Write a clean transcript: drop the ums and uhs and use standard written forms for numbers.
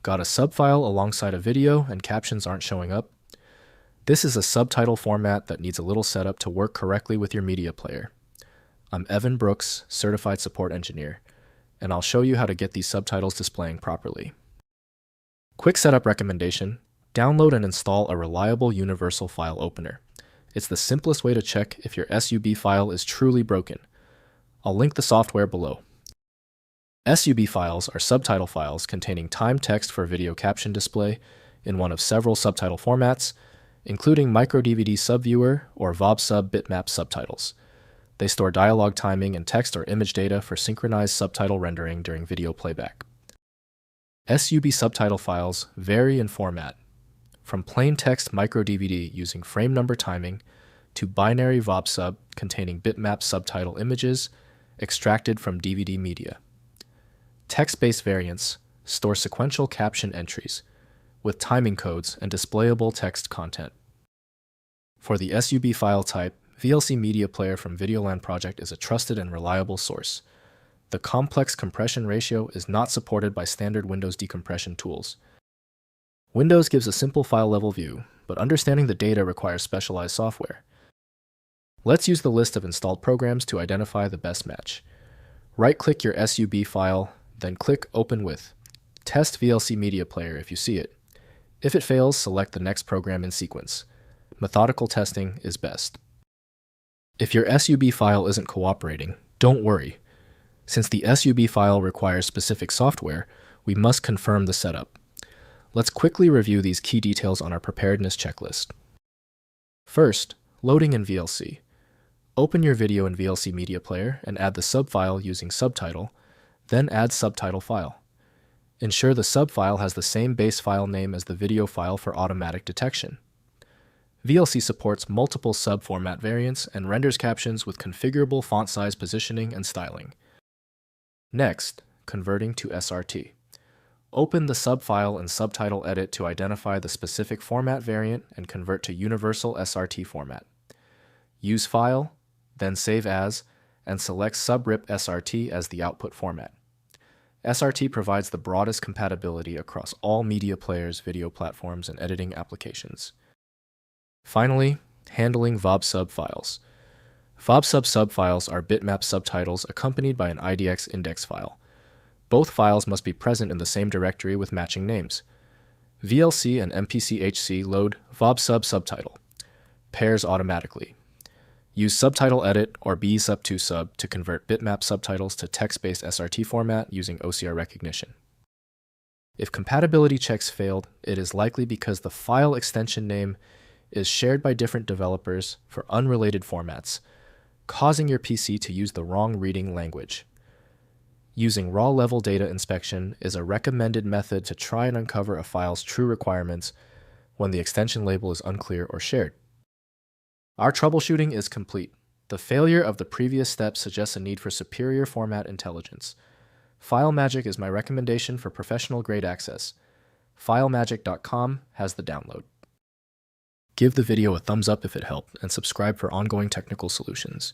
Got a subfile alongside a video and captions aren't showing up? This is a subtitle format that needs a little setup to work correctly with your media player. I'm Evan Brooks, Certified Support Engineer, and I'll show you how to get these subtitles displaying properly. Quick setup recommendation: download and install a reliable universal file opener. It's the simplest way to check if your SUB file is truly broken. I'll link the software below. SUB files are subtitle files containing time text for video caption display in one of several subtitle formats, including MicroDVD SubViewer or VobSub bitmap subtitles. They store dialogue timing and text or image data for synchronized subtitle rendering during video playback. SUB subtitle files vary in format, from plain text MicroDVD using frame number timing to binary VobSub containing bitmap subtitle images extracted from DVD media. Text-based variants store sequential caption entries with timing codes and displayable text content. For the SUB file type, VLC Media Player from Videoland Project is a trusted and reliable source. The complex compression ratio is not supported by standard Windows decompression tools. Windows gives a simple file-level view, but understanding the data requires specialized software. Let's use the list of installed programs to identify the best match. Right-click your SUB file, then click Open With. Test VLC Media Player if you see it. If it fails, select the next program in sequence. Methodical testing is best. If your SUB file isn't cooperating, don't worry. Since the SUB file requires specific software, we must confirm the setup. Let's quickly review these key details on our preparedness checklist. First, loading in VLC. Open your video in VLC Media Player and add the subfile using Subtitle, then add subtitle file. Ensure the subfile has the same base file name as the video file for automatic detection. VLC supports multiple sub-format variants and renders captions with configurable font size positioning and styling. Next, converting to SRT. Open the subfile in Subtitle Edit to identify the specific format variant and convert to universal SRT format. Use File, then Save As, and select subrip SRT as the output format. SRT provides the broadest compatibility across all media players, video platforms, and editing applications. Finally, handling VobSub files. VobSub subfiles are bitmap subtitles accompanied by an IDX index file. Both files must be present in the same directory with matching names. VLC and MPC-HC load VobSub subtitle. Pairs automatically. Use Subtitle Edit or BSub2sub to convert bitmap subtitles to text-based SRT format using OCR recognition. If compatibility checks failed, it is likely because the file extension name is shared by different developers for unrelated formats, causing your PC to use the wrong reading language. Using raw-level data inspection is a recommended method to try and uncover a file's true requirements when the extension label is unclear or shared. Our troubleshooting is complete. The failure of the previous steps suggests a need for superior format intelligence. FileMagick is my recommendation for professional-grade access. FileMagick.com has the download. Give the video a thumbs up if it helped, and subscribe for ongoing technical solutions.